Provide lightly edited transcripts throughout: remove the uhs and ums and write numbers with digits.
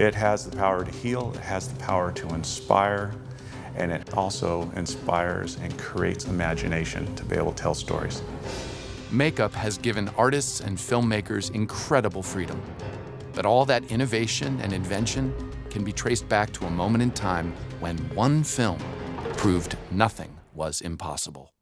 It has the power to heal, it has the power to inspire, and it also inspires and creates imagination to be able to tell stories. Makeup has given artists and filmmakers incredible freedom. But all that innovation and invention can be traced back to a moment in time when one film proved nothing was impossible.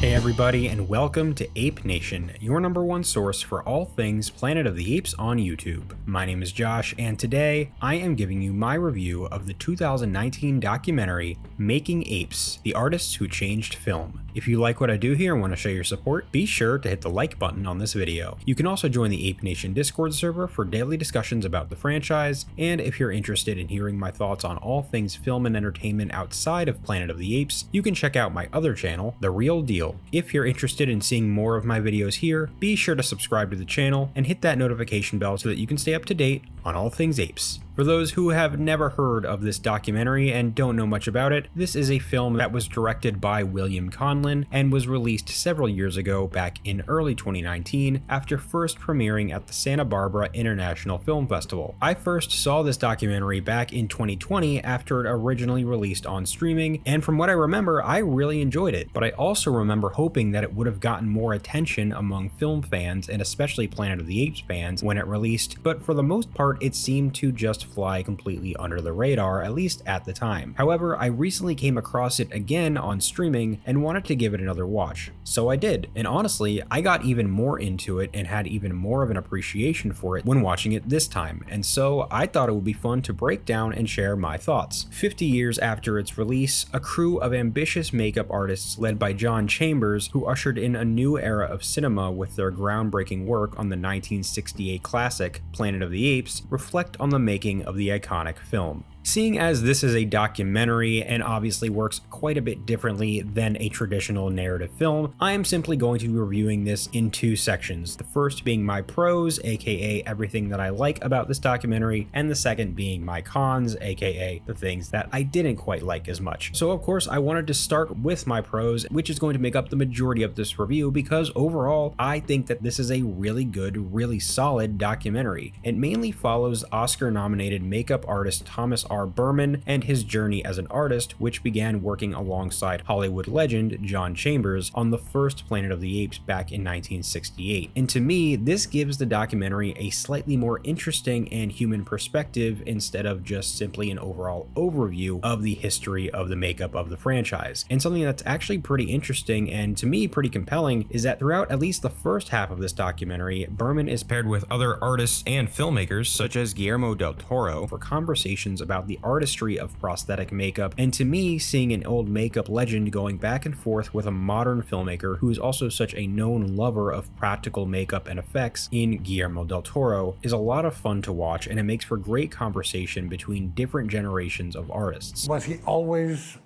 Hey everybody, and welcome to Ape Nation, your #1 source for all things Planet of the Apes on YouTube. My name is Josh, and today I am giving you my review of the 2019 documentary Making Apes, the Artists Who Changed Film. If you like what I do here and want to show your support, be sure to hit the like button on this video. You can also join the Ape Nation Discord server for daily discussions about the franchise, and if you're interested in hearing my thoughts on all things film and entertainment outside of Planet of the Apes, you can check out my other channel, The Real Deal. If you're interested in seeing more of my videos here, be sure to subscribe to the channel and hit that notification bell so that you can stay up to date on all things apes. For those who have never heard of this documentary and don't know much about it, this is a film that was directed by William Conlin and was released several years ago back in early 2019 after first premiering at the Santa Barbara International Film Festival. I first saw this documentary back in 2020 after it originally released on streaming, and from what I remember, I really enjoyed it, but I also remember hoping that it would have gotten more attention among film fans and especially Planet of the Apes fans when it released, but for the most part it seemed to just fly completely under the radar, at least at the time. However, I recently came across it again on streaming and wanted to give it another watch. So I did, and honestly, I got even more into it and had even more of an appreciation for it when watching it this time, and so I thought it would be fun to break down and share my thoughts. 50 years after its release, a crew of ambitious makeup artists led by John Chambers, who ushered in a new era of cinema with their groundbreaking work on the 1968 classic Planet of the Apes, reflect on the making of the iconic film. Seeing as this is a documentary and obviously works quite a bit differently than a traditional narrative film, I am simply going to be reviewing this in two sections. The first being my pros, aka everything that I like about this documentary, and the second being my cons, aka the things that I didn't quite like as much. So of course I wanted to start with my pros, which is going to make up the majority of this review because overall I think that this is a really good, really solid documentary. It mainly follows Oscar-nominated makeup artist Thomas R. Berman and his journey as an artist, which began working alongside Hollywood legend John Chambers on the first Planet of the Apes back in 1968. And to me, this gives the documentary a slightly more interesting and human perspective instead of just simply an overall overview of the history of the makeup of the franchise. And something that's actually pretty interesting and to me pretty compelling is that throughout at least the first half of this documentary, Berman is paired with other artists and filmmakers such as Guillermo del Toro for conversations about the artistry of prosthetic makeup, and to me, seeing an old makeup legend going back and forth with a modern filmmaker who is also such a known lover of practical makeup and effects in Guillermo del Toro is a lot of fun to watch, and it makes for great conversation between different generations of artists. Was he always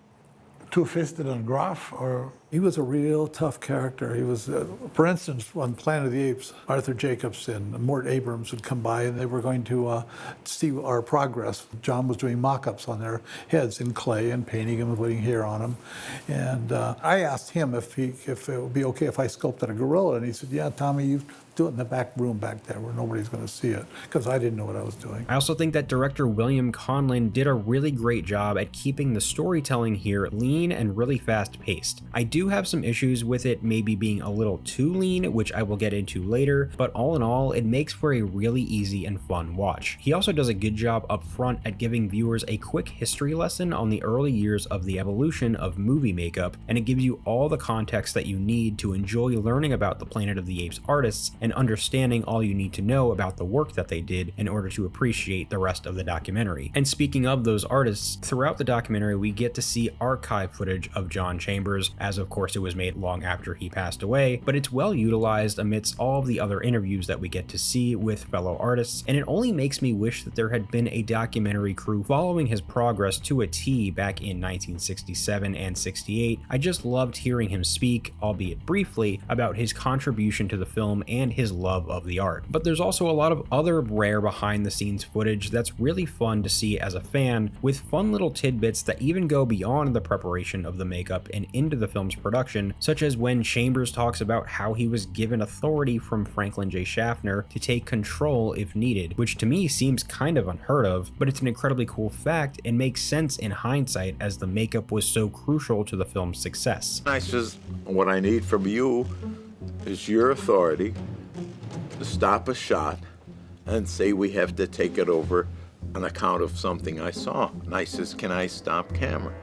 two-fisted and gruff, or? He was a real tough character. He was, for instance, on Planet of the Apes, Arthur Jacobs and Mort Abrams would come by and they were going to see our progress. John was doing mock-ups on their heads in clay and painting them and putting hair on them. And I asked him if it would be okay if I sculpted a gorilla, and he said, yeah, Tommy, you do it in the back room back there where nobody's going to see it, because I didn't know what I was doing. I also think that director William Conlin did a really great job at keeping the storytelling here lean and really fast-paced. I do have some issues with it maybe being a little too lean, which I will get into later, but all in all, it makes for a really easy and fun watch. He also does a good job up front at giving viewers a quick history lesson on the early years of the evolution of movie makeup, and it gives you all the context that you need to enjoy learning about the Planet of the Apes artists and understanding all you need to know about the work that they did in order to appreciate the rest of the documentary. And speaking of those artists, throughout the documentary we get to see archive footage of John Chambers, as of course it was made long after he passed away, but it's well utilized amidst all of the other interviews that we get to see with fellow artists, and it only makes me wish that there had been a documentary crew following his progress to a T back in 1967 and 68. I just loved hearing him speak, albeit briefly, about his contribution to the film and his love of the art. But there's also a lot of other rare behind the scenes footage that's really fun to see as a fan, with fun little tidbits that even go beyond the preparation of the makeup and into the film's production, such as when Chambers talks about how he was given authority from Franklin J. Schaffner to take control if needed, which to me seems kind of unheard of, but it's an incredibly cool fact and makes sense in hindsight as the makeup was so crucial to the film's success. I says, what I need from you is your authority to stop a shot and say we have to take it over on account of something I saw. And I says, can I stop camera?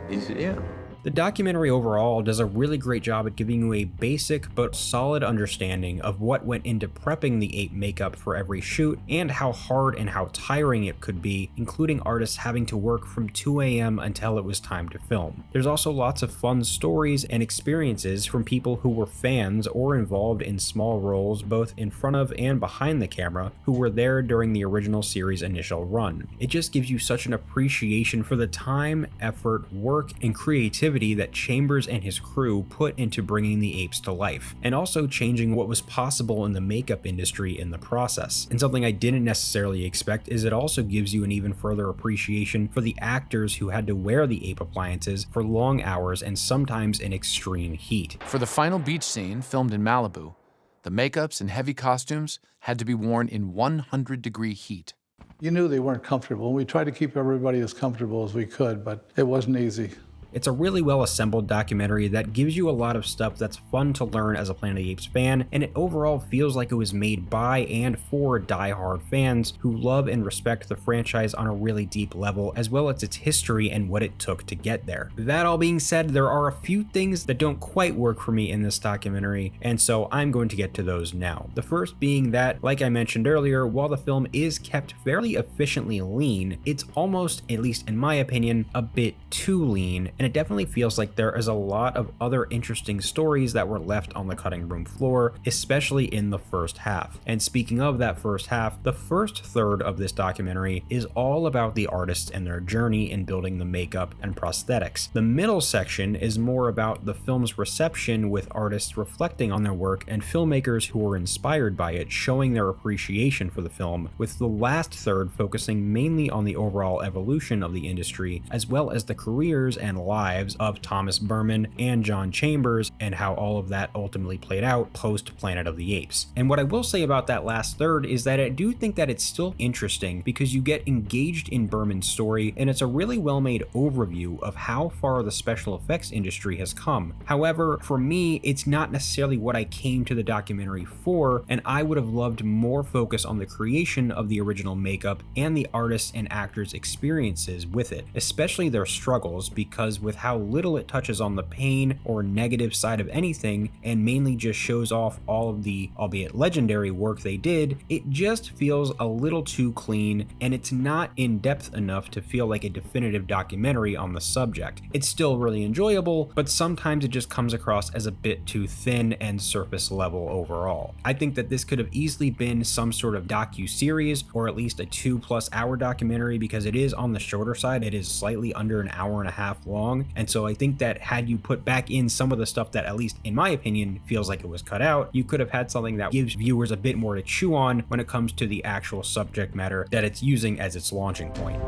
He said, yeah. The documentary overall does a really great job at giving you a basic but solid understanding of what went into prepping the ape makeup for every shoot and how hard and how tiring it could be, including artists having to work from 2 a.m. until it was time to film. There's also lots of fun stories and experiences from people who were fans or involved in small roles both in front of and behind the camera who were there during the original series' initial run. It just gives you such an appreciation for the time, effort, work, and creativity that Chambers and his crew put into bringing the apes to life, and also changing what was possible in the makeup industry in the process. And something I didn't necessarily expect is it also gives you an even further appreciation for the actors who had to wear the ape appliances for long hours and sometimes in extreme heat. For the final beach scene, filmed in Malibu, the makeups and heavy costumes had to be worn in 100-degree heat. You knew they weren't comfortable. We tried to keep everybody as comfortable as we could, but it wasn't easy. It's a really well assembled documentary that gives you a lot of stuff that's fun to learn as a Planet of the Apes fan, and it overall feels like it was made by and for die-hard fans who love and respect the franchise on a really deep level, as well as its history and what it took to get there. That all being said, there are a few things that don't quite work for me in this documentary, and so I'm going to get to those now. The first being that, like I mentioned earlier, while the film is kept fairly efficiently lean, it's almost, at least in my opinion, a bit too lean, and it definitely feels like there is a lot of other interesting stories that were left on the cutting room floor, especially in the first half. And speaking of that first half, the first third of this documentary is all about the artists and their journey in building the makeup and prosthetics. The middle section is more about the film's reception, with artists reflecting on their work and filmmakers who were inspired by it showing their appreciation for the film, with the last third focusing mainly on the overall evolution of the industry, as well as the careers and lives of Thomas Berman and John Chambers, and how all of that ultimately played out post Planet of the Apes. And what I will say about that last third is that I do think that it's still interesting because you get engaged in Berman's story, and it's a really well made overview of how far the special effects industry has come. However, for me, it's not necessarily what I came to the documentary for, and I would have loved more focus on the creation of the original makeup and the artists and actors' experiences with it, especially their struggles, because with how little it touches on the pain or negative side of anything and mainly just shows off all of the, albeit legendary, work they did, it just feels a little too clean, and it's not in depth enough to feel like a definitive documentary on the subject. It's still really enjoyable, but sometimes it just comes across as a bit too thin and surface level overall. I think that this could have easily been some sort of docu-series, or at least a 2+ hour documentary, because it is on the shorter side. It is slightly under an hour and a half long, and so I think that had you put back in some of the stuff that, at least in my opinion, feels like it was cut out, you could have had something that gives viewers a bit more to chew on when it comes to the actual subject matter that it's using as its launching point.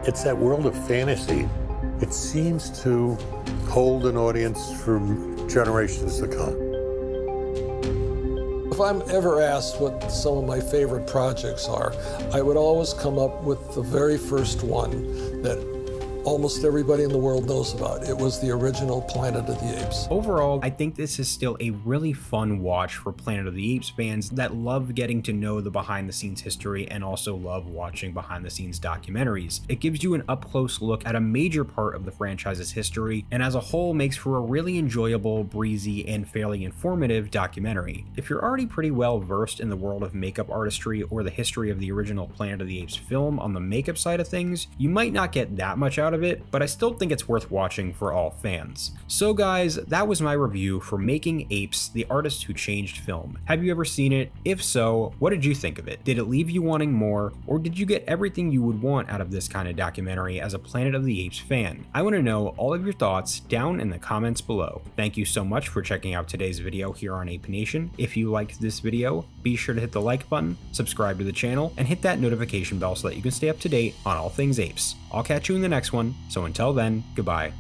It's that world of fantasy. It seems to hold an audience for generations to come. If I'm ever asked what some of my favorite projects are, I would always come up with the very first one that almost everybody in the world knows about. It was the original Planet of the Apes. Overall, I think this is still a really fun watch for Planet of the Apes fans that love getting to know the behind-the-scenes history and also love watching behind-the-scenes documentaries. It gives you an up-close look at a major part of the franchise's history, and as a whole makes for a really enjoyable, breezy, and fairly informative documentary. If you're already pretty well versed in the world of makeup artistry or the history of the original Planet of the Apes film on the makeup side of things, you might not get that much out out of it, but I still think it's worth watching for all fans. So guys, that was my review for Making Apes, the artist who changed film. Have you ever seen it? If so, what did you think of it? Did it leave you wanting more, or did you get everything you would want out of this kind of documentary as a Planet of the Apes fan? I want to know all of your thoughts down in the comments below. Thank you so much for checking out today's video here on Ape Nation. If you liked this video, be sure to hit the like button, subscribe to the channel, and hit that notification bell so that you can stay up to date on all things apes. I'll catch you in the next one, so until then, goodbye.